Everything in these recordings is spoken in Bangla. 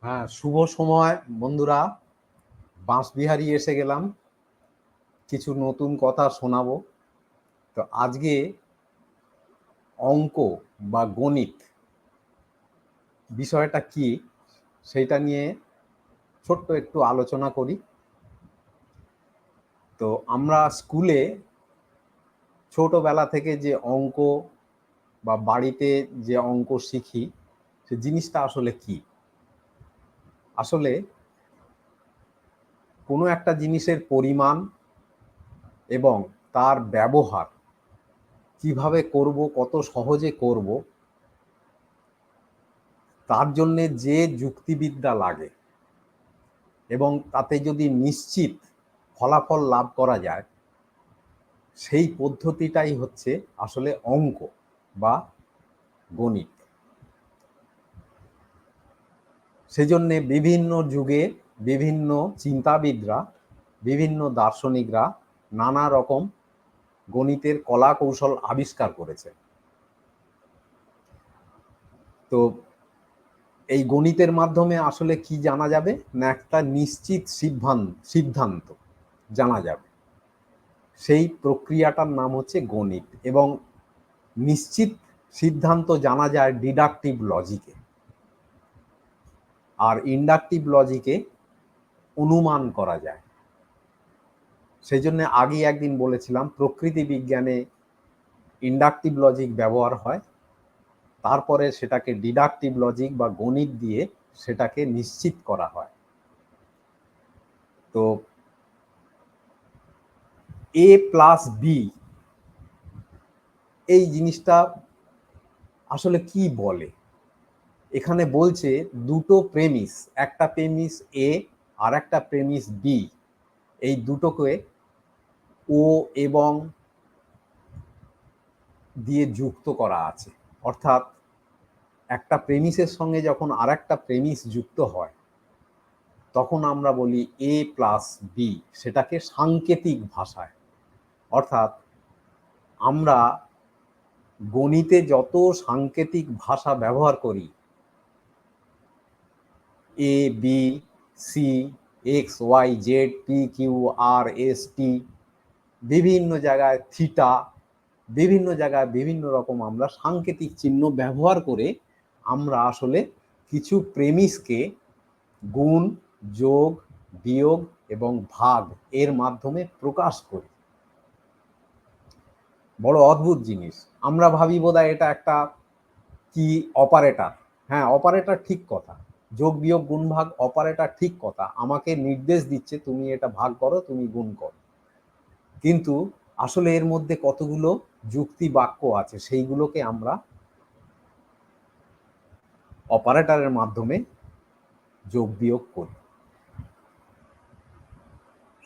হ্যাঁ, শুভ সময় বন্ধুরা। বাঁশবিহারী এসে গেলাম, কিছু নতুন কথা শোনাবো। তো আজকে অঙ্ক বা গণিত বিষয়টা কি সেটা নিয়ে ছোট্ট একটু আলোচনা করি। তো আমরা স্কুলে ছোটবেলা থেকে যে অঙ্ক বা বাড়িতে যে অঙ্ক শিখি, সে জিনিসটা আসলে কি? আসলে কোনো একটা জিনিসের পরিমাণ এবং তার ব্যবহার কিভাবে করব, কত সহজে করব, তার জন্যে যে যুক্তিবিদ্যা লাগে এবং তাতে যদি নিশ্চিত ফলাফল লাভ করা যায়, সেই পদ্ধতিটাই হচ্ছে আসলে অঙ্ক বা গণিত। সেজন্যে বিভিন্ন যুগে বিভিন্ন চিন্তাবিদরা, বিভিন্ন দার্শনিকরা নানা রকম গণিতের কলা কৌশল আবিষ্কার করেছে। তো এই গণিতের মাধ্যমে আসলে কি জানা যাবে না, একটা নিশ্চিত সিদ্ধান্ত জানা যাবে। সেই প্রক্রিয়াটার নাম হচ্ছে গণিত, এবং নিশ্চিত সিদ্ধান্ত জানা যায় ডিডাকটিভ লজিকে, আর ইন্ডাকটিভ লজিকে অনুমান করা যায়। সেই জন্য আগে একদিন বলেছিলাম প্রকৃতি বিজ্ঞানে ইন্ডাকটিভ লজিক ব্যবহার হয়, তারপরে সেটাকে ডিডাকটিভ লজিক বা গণিত দিয়ে সেটাকে নিশ্চিত করা হয়। তো এ প্লাস বি এই জিনিসটা আসলে কি বলে? এখানে বলছে দুটো প্রেমিস, একটা প্রেমিস এ আর একটা প্রেমিস বি, এই দুটোকে ও এবং দিয়ে যুক্ত করা আছে। অর্থাৎ একটা প্রেমিসের সঙ্গে যখন আর একটা প্রেমিস যুক্ত হয়, তখন আমরা বলি এ প্লাস বি, সেটাকে সাংকেতিক ভাষায়। অর্থাৎ আমরা গণিতে যত সাংকেতিক ভাষা ব্যবহার করি, A B C X Y Z P Q R S T, বিভিন্ন জায়গায় থিটা, বিভিন্ন জায়গায় বিভিন্ন রকম আমরা সাংকেতিক চিহ্ন ব্যবহার করে আমরা আসলে কিছু প্রেমিসকে গুণ, যোগ, বিয়োগ এবং ভাগ এর মাধ্যমে প্রকাশ করি। বড় অদ্ভুত জিনিস। আমরা ভাবি বোধহয় এটা একটা কি অপারেটর। হ্যাঁ, অপারেটর ঠিক কথা, যোগ বিয়োগ গুণ ভাগ অপারেটর ঠিক কথা, আমাকে নির্দেশ দিচ্ছে তুমি এটা ভাগ করো, তুমি গুণ করো। কিন্তু আসলে এর মধ্যে কতগুলো যুক্তি বাক্য আছে, সেইগুলোকে আমরা অপারেটরের মাধ্যমে যোগ বিয়োগ করি।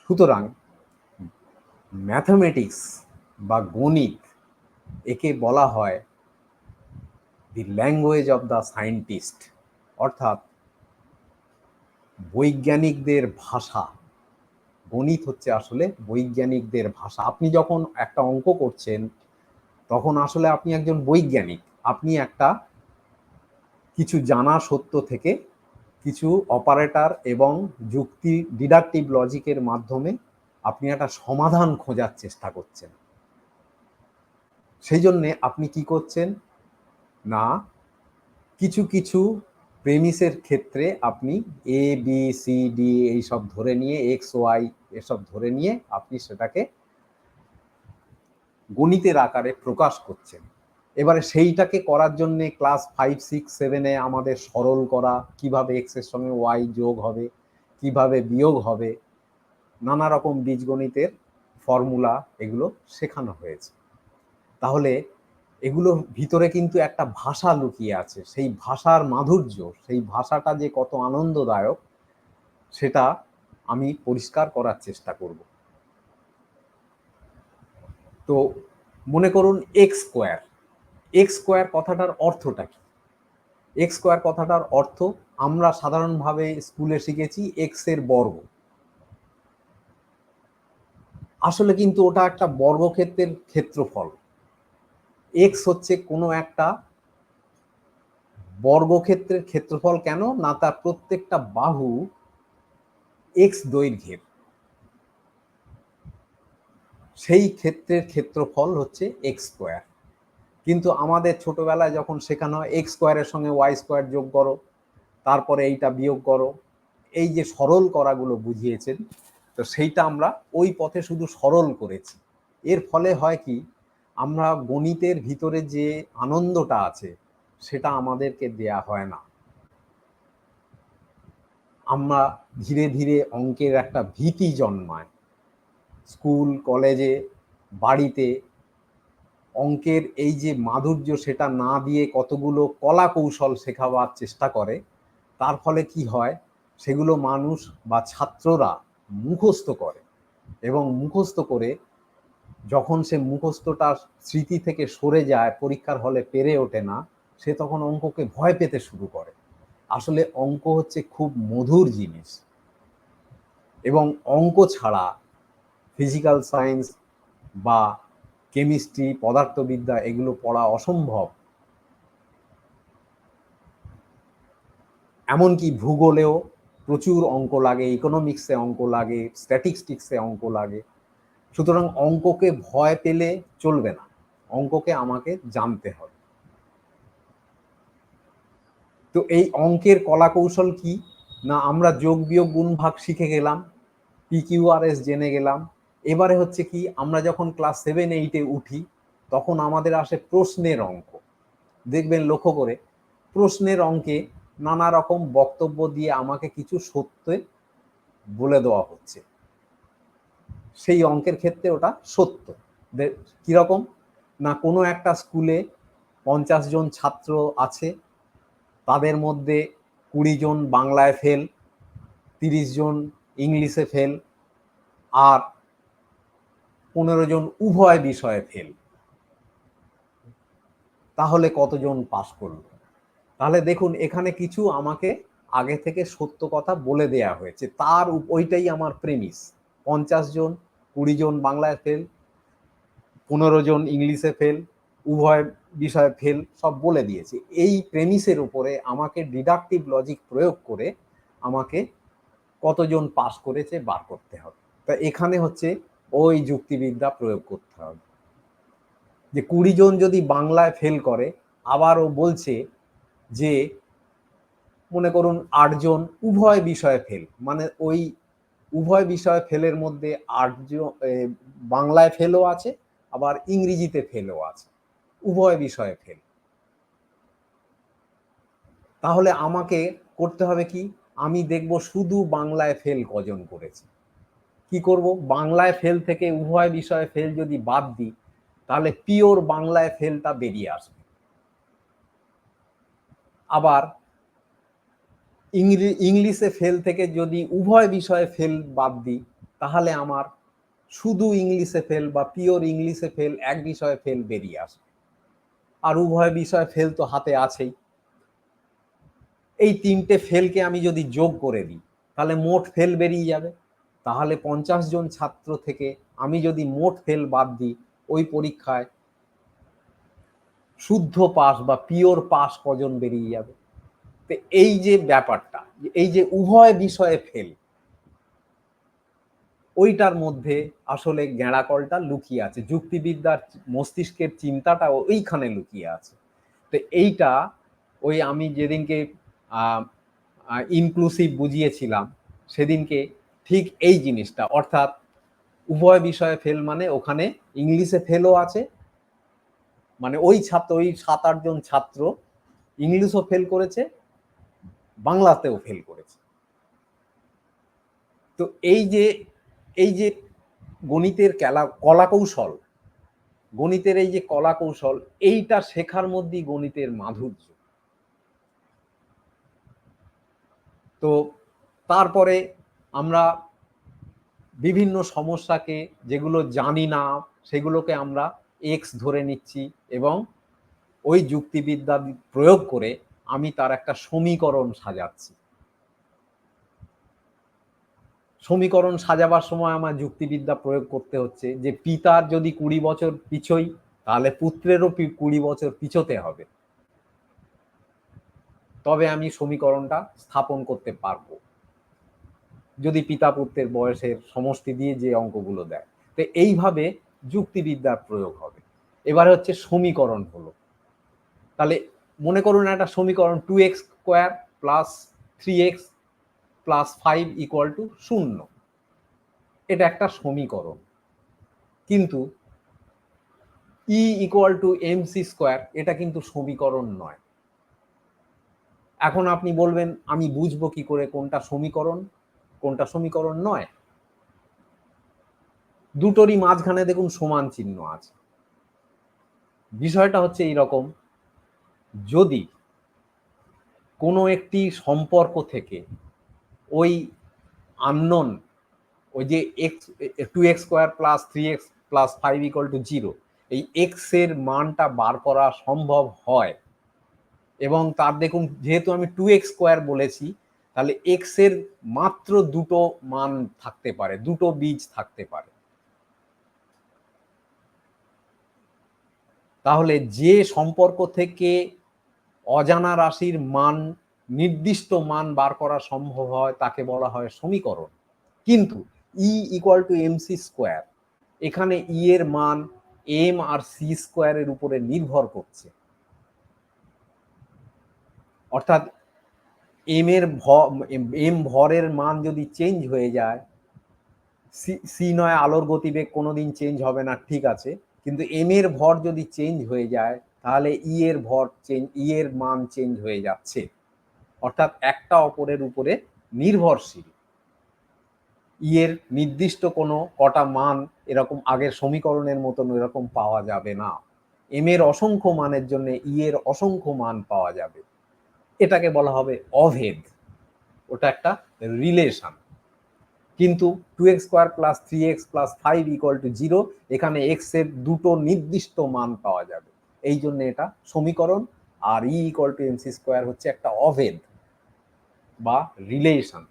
সুতরাং ম্যাথমেটিক্স বা গণিত, একে বলা হয় the language of the scientist, অর্থাৎ বৈজ্ঞানিকদের ভাষা। গণিত হচ্ছে আসলে বৈজ্ঞানিকদের ভাষা। আপনি যখন একটা অঙ্ক করছেন, তখন আসলে আপনি একজন বৈজ্ঞানিক। আপনি একটা কিছু জানা সত্য থেকে কিছু অপারেটর এবং যুক্তি, ডিডাকটিভ লজিকের মাধ্যমে আপনি একটা সমাধান খোঁজার চেষ্টা করছেন। সেই জন্যে আপনি কি করছেন না, কিছু কিছু প্রেমিসের ক্ষেত্রে আপনি এ বি সি ডি এইসব ধরে নিয়ে, এক্স ওয়াই এসব ধরে নিয়ে আপনি সেটাকে গণিতের আকারে প্রকাশ করছেন। এবারে সেইটাকে করার জন্য ক্লাস 5, 6, 7-এ আমাদের সরল করা, কিভাবে এক্স এর সঙ্গে ওয়াই যোগ হবে, কিভাবে বিয়োগ হবে, নানা রকম বীজগণিতের ফর্মুলা এগুলো শেখানো হয়েছে। তাহলে এগুলোর ভিতরে কিন্তু একটা ভাষা লুকিয়ে আছে। সেই ভাষার মাধুর্য, সেই ভাষাটা যে কত আনন্দদায়ক, সেটা আমি পরিষ্কার করার চেষ্টা করব। তো মনে করুন এক্স স্কোয়ার। এক্স স্কোয়ার কথাটার অর্থটা কি? এক্স স্কোয়ার কথাটার অর্থ আমরা সাধারণভাবে স্কুলে শিখেছি এক্স এর বর্গ। আসলে কিন্তু ওটা একটা বর্গক্ষেত্রের ক্ষেত্রফল। এক্স হচ্ছে কোনো একটা বর্গক্ষেত্রের ক্ষেত্রফল কেন না, তার প্রত্যেকটা বাহু এক্স দৈর্ঘ্যের, সেই ক্ষেত্রের ক্ষেত্রফল হচ্ছে এক্স স্কোয়ার। কিন্তু আমাদের ছোটবেলায় যখন শেখানো হয় এক্স স্কোয়ারের সঙ্গে ওয়াই স্কোয়ার যোগ করো, তারপরে এইটা বিয়োগ করো, এই যে সরল করাগুলো বুঝিয়েছেন, তো সেইটা আমরা ওই পথে শুধু সরল করেছি। এর ফলে হয় কি, আমরা গণিতের ভিতরে যে আনন্দটা আছে সেটা আমাদেরকে দেয়া হয় না। আমরা ধীরে ধীরে অঙ্কের একটা ভীতি জন্মায়। স্কুল কলেজে বাড়িতে অঙ্কের এই যে মাধুর্য সেটা না দিয়ে কতগুলো কলা কৌশল শেখাবার চেষ্টা করে, তার ফলে কি হয়, সেগুলো মানুষ বা ছাত্ররা মুখস্থ করে, এবং মুখস্থ করে যখন সে মুখস্থটা স্মৃতি থেকে সরে যায়, পরীক্ষার হলে পেরে ওঠে না, সে তখন অঙ্ককে ভয় পেতে শুরু করে। আসলে অঙ্ক হচ্ছে খুব মধুর জিনিস, এবং অঙ্ক ছাড়া ফিজিক্যাল সায়েন্স বা কেমিস্ট্রি, পদার্থবিদ্যা এগুলো পড়া অসম্ভব। এমনকি ভূগোলেও প্রচুর অঙ্ক লাগে, ইকোনমিক্সে অঙ্ক লাগে, স্ট্যাটিস্টিক্সে অঙ্ক লাগে। সুতরাং অঙ্ককে ভয় পেলে চলবে না, অঙ্ককে আমাকে জানতে হবে। তো এই অঙ্কের কলা কৌশল কি না, আমরা যোগ বিয়োগ গুণ ভাগ শিখে গেলাম, PQRS জেনে গেলাম। এবারে হচ্ছে কি, আমরা যখন ক্লাস 7-8-এ উঠি তখন আমাদের আসে প্রশ্নের অঙ্ক। দেখবেন লক্ষ্য করে, প্রশ্নের অঙ্কে নানা রকম বক্তব্য দিয়ে আমাকে কিছু সত্য বলে দেওয়া হচ্ছে। সেই অঙ্কের ক্ষেত্রে ওটা সত্য। কিরকম না, কোনো একটা স্কুলে 50 জন ছাত্র আছে, তাদের মধ্যে 20 জন বাংলায় ফেল, 30 জন ইংলিশে ফেল, আর 15 জন উভয় বিষয়ে ফেল। তাহলে কতজন পাস করলো? তাহলে দেখুন, এখানে কিছু আমাকে আগে থেকে সত্য কথা বলে দেয়া হয়েছে, তার ওইটাই আমার প্রেমিস। 50 জন, 20 জন বাংলায় ফেল, 15 জন ইংলিশে ফেল, উভয় বিষয়ে ফেল, সব বলে দিয়েছে। এই প্রেমিসের উপরে আমাকে ডিডাকটিভ লজিক প্রয়োগ করে আমাকে কতজন পাস করেছে বার করতে হবে। তা এখানে হচ্ছে ওই যুক্তিবিদ্যা প্রয়োগ করতে হবে, যে 20 জন যদি বাংলায় ফেল করে, আবার ও বলছে যে মনে করুন 8 জন উভয় বিষয়ে ফেল, মানে ওই উভয় বিষয়ে ফেলের মধ্যে 8 জন বাংলায় ফেলও আছে, আবার ইংরেজিতে ফেলও আছে, উভয় বিষয়ে ফেল। তাহলে আমাকে করতে হবে কি, আমি দেখব শুধু বাংলায় ফেল কজন করেছে। কি করব, বাংলায় ফেল থেকে উভয় বিষয়ে ফেল যদি বাদ দিই, তাহলে পিওর বাংলায় ফেলটা বেরিয়ে আসবে। আবার ইংলিশে ফেল থেকে যদি উভয় বিষয়ে ফেল বাদ দিই, তাহলে আমার শুধু ইংলিশে ফেল বা পিওর ইংলিশে ফেল, এক বিষয়ে ফেল বেরিয়ে আসবে। আর উভয় বিষয়ে ফেল তো হাতে আছেই। এই 3টে ফেলকে আমি যদি যোগ করে দিই, তাহলে মোট ফেল বেরিয়ে যাবে। তাহলে 50 জন ছাত্র থেকে আমি যদি মোট ফেল বাদ দিই, ওই পরীক্ষায় শুদ্ধ পাস বা পিওর পাস কজন বেরিয়ে যাবে। তো এই যে ব্যাপারটা, এই যে উভয় বিষয়ে ফেল, ওইটার মধ্যে আসলে গেঁড়াকলটা লুকিয়ে আছে, যুক্তিবিদ্যার মস্তিষ্কের চিন্তাটা ওইখানে লুকিয়ে আছে। তো এইটা ওই আমি যেদিনকে ইনক্লুসিভ বুঝিয়েছিলাম সেদিনকে ঠিক এই জিনিসটা, অর্থাৎ উভয় বিষয়ে ফেল মানে ওখানে ইংলিশে ফেলও আছে, মানে ওই ছাত্র, ওই 7-8 জন ছাত্র ইংলিশও ফেল করেছে, বাংলাতেও ফেল করেছে। তো এই যে গণিতের কলা কৌশল, গণিতের এই যে কলা কৌশল, এইটা শেখার মধ্যেই গণিতের মাধুর্য। তো তারপরে আমরা বিভিন্ন সমস্যাকে, যেগুলো জানি না সেগুলোকে আমরা এক্স ধরে নিচ্ছি, এবং ওই যুক্তিবিদ্যা প্রয়োগ করে আমি তার একটা সমীকরণ সাজাচ্ছি। সমীকরণ সাজাবার সময় আমার যুক্তিবিদ্যা প্রয়োগ করতে হচ্ছে, যে পিতার যদি 20 বছর পিছোই, তাহলে পুত্রেরও 20 বছর পিছোতে হবে। তবে আমি সমীকরণটা স্থাপন করতে পারবো, যদি পিতা পুত্রের বয়সের সমষ্টি দিয়ে যে অঙ্কগুলো দেয়। তো এইভাবে যুক্তিবিদ্যার প্রয়োগ হবে। এবারে হচ্ছে সমীকরণ হলো, তাহলে মনে করুন একটা সমীকরণ 2x square plus 3x plus 5 equal to 0, এটা একটা সমীকরণ। কিন্তু ই ইকুয়াল টু mc স্কোয়ার এটা কিন্তু সমীকরণ নয়। এখন আপনি বলবেন আমি বুঝবো কি করে কোনটা সমীকরণ কোনটা সমীকরণ নয়? দুটোরই মাঝখানে দেখুন সমান চিহ্ন আছে। বিষয়টা হচ্ছে এইরকম, যদি কোনো একটি সম্পর্ক থেকে ওই আননোন, ওই যে x 2x square plus 3x plus 5 equal to 0, এই এক্স এর মানটা বার করা সম্ভব হয়, এবং তার দেখুন যেহেতু আমি 2x স্কোয়ার বলেছি, তাহলে এক্স এর মাত্র দুটো মান থাকতে পারে, দুটো বীজ থাকতে পারে। তাহলে যে সম্পর্ক থেকে অজানা রাশির মান, নির্দিষ্ট মান বার করা সম্ভব হয় তাকে বলা হয় সমীকরণ। কিন্তু ই ইকুয়াল টু mc স্কোয়ার, এখানে ই এর মান এম আর সি স্কোয়ারের উপরে নির্ভর করছে। অর্থাৎ এম ভরের মান যদি চেঞ্জ হয়ে যায়, সি নয় আলোর গতিবেগ কোনোদিন চেঞ্জ হবে না, ঠিক আছে, কিন্তু এম এর ভর যদি চেঞ্জ হয়ে যায় তাহলে ই এর ভর চেঞ্জ, ই এর মান চেঞ্জ হয়ে যাচ্ছে। অর্থাৎ একটা অপরের উপরে নির্ভরশীল। ই এর নির্দিষ্ট কোনো কটা মান এরকম আগের সমীকরণের মতন এরকম পাওয়া যাবে না। এম এর অসংখ্য মানের জন্য ই এর অসংখ্য মান পাওয়া যাবে। এটাকে বলা হবে অভেদ, ওটা একটা রিলেশন। কিন্তু 2x square plus 3x plus 5 equal to 0, এখানে x এর দুটো নির্দিষ্ট মান পাওয়া যাবে, এই জন্য এটা সমীকরণ। আর E equal to mc square হচ্ছে একটা অভেদ বা রিলেশন।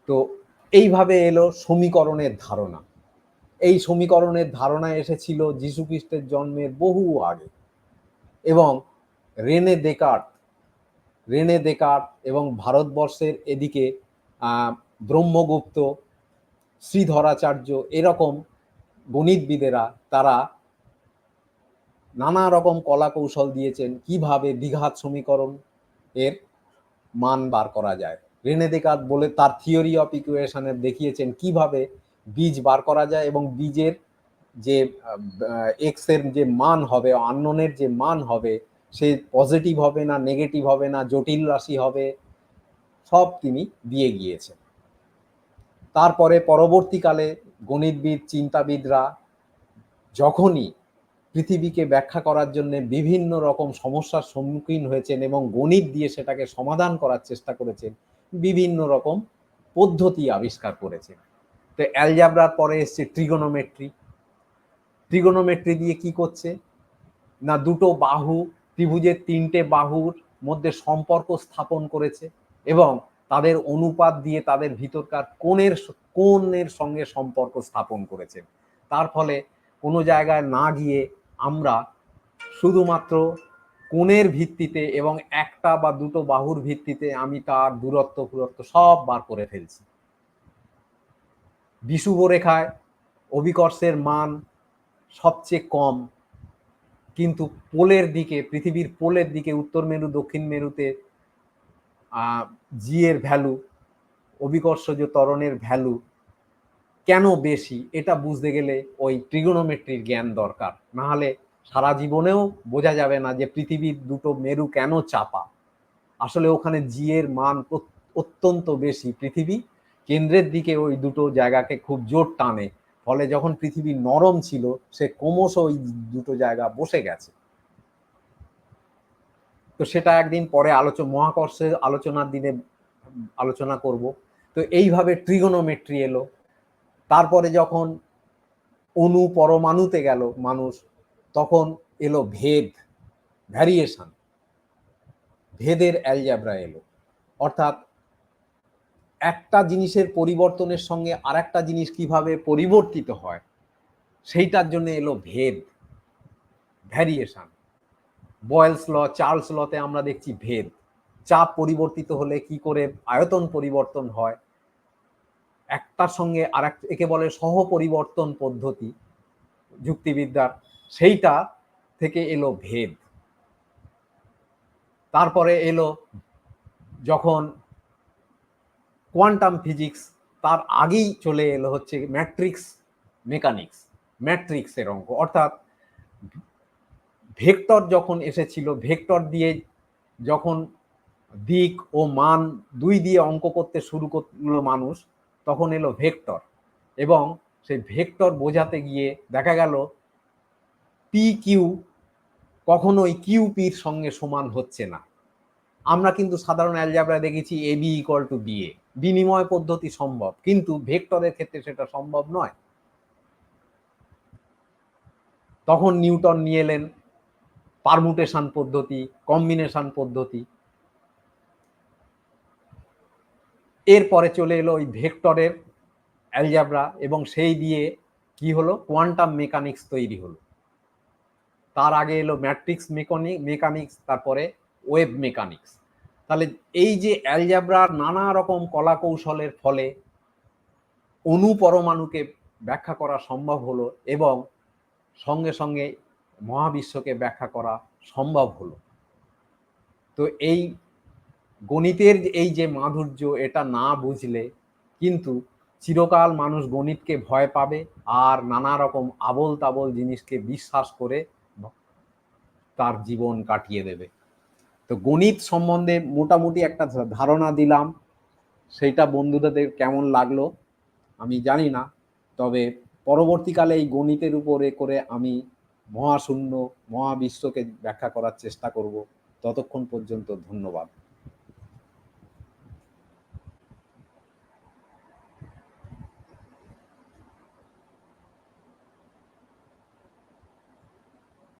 তো এইভাবে এলো সমীকরণের ধারণা। এই সমীকরণের ধারণা এসেছিল যীশু খ্রিস্টের জন্মের বহু আগে, এবং রেনে দেকার্ত এবং ভারতবর্ষের এদিকে ব্রহ্মগুপ্ত, শ্রীধরাচার্য, এরকম গণিতবিদেরা তারা নানা রকম কলা কৌশল দিয়েছেন কিভাবে দ্বিঘাত সমীকরণ এর মান বার করা যায়। রেনে দেকার্ত বলে তার থিওরি অফ ইকুয়েশনে দেখিয়েছেন কিভাবে বীজ বার করা যায়, এবং বীজের যে এক্স এর যে মান হবে, আননোনের যে মান হবে, সে পজিটিভ হবে না নেগেটিভ হবে না জটিল রাশি হবে, সব তিনি দিয়ে গিয়েছেন। তারপরে পরবর্তীকালে গণিতবিদ, চিন্তাবিদরা যখনই পৃথিবীকে ব্যাখ্যা করার জন্য বিভিন্ন রকম সমস্যার সম্মুখীন হয়েছেন এবং গণিত দিয়ে সেটাকে সমাধান করার চেষ্টা করেছেন, বিভিন্ন রকম পদ্ধতি আবিষ্কার করেছেন। তো অ্যালজাবরার পরে এসছে ট্রিগোনোমেট্রি দিয়ে কি করছে না, দুটো বাহু, ত্রিভুজের তিনটে বাহুর মধ্যে সম্পর্ক স্থাপন করেছে এবং তাদের অনুপাত দিয়ে তাদের ভিতরকার কোণের সঙ্গে সম্পর্ক স্থাপন করেছেন। তার ফলে কোনো জায়গায় না গিয়ে আমরা শুধুমাত্র কোণের ভিত্তিতে এবং একটা বা দুটো বাহুর ভিত্তিতে আমি তার দূরত্ব সব বার করে ফেলছি। বিষুব রেখায় অভিকর্ষের মান সবচেয়ে কম, কিন্তু পোলের দিকে, পৃথিবীর পোলের দিকে, উত্তর মেরু দক্ষিণ মেরুতে জি এর ভ্যালু, অভিকর্ষজ ত্বরণের ভ্যালু কেন বেশি, এটা বুঝতে গেলে ওই ট্রিগোনোমেট্রির জ্ঞান দরকার, না হলে সারা জীবনেও বোঝা যাবে না যে পৃথিবীর দুটো মেরু কেন চাপা। আসলে ওখানে জি এর মান অত্যন্ত বেশি, পৃথিবী কেন্দ্রের দিকে ওই দুটো জায়গাকে খুব জোর টানে, ফলে যখন পৃথিবী নরম ছিল সে ক্রমশ ওই দুটো জায়গা বসে গেছে। তো সেটা একদিন পরে মহাকর্ষের আলোচনার দিনে আলোচনা করব। তো এইভাবে ট্রিগোনোমেট্রি এলো। তারপরে যখন অণু পরমাণুতে গেল মানুষ, তখন এলো ভ্যারিয়েশন, ভেদের অ্যালজাবরা এলো। অর্থাৎ একটা জিনিসের পরিবর্তনের সঙ্গে আরেকটা জিনিস কিভাবে পরিবর্তিত হয় সেইটার জন্য এলো ভেরিয়েশন। বয়েলস ল, চার্লস লতে আমরা দেখছি ভেদ, চাপ পরিবর্তিত হলে কি করে আয়তন পরিবর্তন হয়, একটার সঙ্গে আর একে বলে সহ পরিবর্তন পদ্ধতি যুক্তিবিদ্যার, সেইটা থেকে এলো ভেদ। তারপরে এলো যখন কোয়ান্টাম ফিজিক্স, তার আগেই চলে এলো হচ্ছে ম্যাট্রিক্স মেকানিক্স, ম্যাট্রিক্সের অঙ্ক, অর্থাৎ ভেক্টর যখন এসেছিল, ভেক্টর দিয়ে যখন দিক ও মান দুই দিয়ে অঙ্ক করতে শুরু করলো মানুষ, তখন এলো ভেক্টর, এবং সেই ভেক্টর বোঝাতে গিয়ে দেখা গেল পি কিউ কখনোই কিউ পির সঙ্গে সমান হচ্ছে না। আমরা কিন্তু সাধারণ অ্যালজেব্রায় দেখেছি A B equal to B A, বিনিময় পদ্ধতি সম্ভব, কিন্তু ভেক্টরের ক্ষেত্রে সেটা সম্ভব নয়। তখন নিউটন নিয়ে এলেন পারমুটেশন পদ্ধতি, কম্বিনেশন পদ্ধতি। এরপরে চলে এলো ওই ভেক্টরের অ্যালজেব্রা, এবং সেই দিয়ে কি হলো, কোয়ান্টাম মেকানিক্স তৈরি হলো। তার আগে এলো ম্যাট্রিক্স মেকানিক্স, তারপরে ওয়েভ মেকানিক্স। তাহলে এই যে অ্যালজেব্রার নানা রকম কলা কৌশলের ফলে অণু পরমাণুকে ব্যাখ্যা করা সম্ভব হলো, এবং সঙ্গে সঙ্গে মহাবিশ্বকে ব্যাখ্যা করা সম্ভব হলো। তো এই গণিতের এই যে মাধুর্য, এটা না বুঝলে কিন্তু চিরকাল মানুষ গণিতকে ভয় পাবে, আর নানা রকম আবোল তাবোল জিনিসকে বিশ্বাস করে তার জীবন কাটিয়ে দেবে। তো গণিত সম্বন্ধে মোটামুটি একটা ধারণা দিলাম, সেইটা বন্ধুদের কেমন লাগলো আমি জানি না, তবে পরবর্তীকালে এই গণিতের উপরে করে আমি মহাশূন্য, মহাবিশ্বকে ব্যাখ্যা করার চেষ্টা করব। ততক্ষণ পর্যন্ত ধন্যবাদ।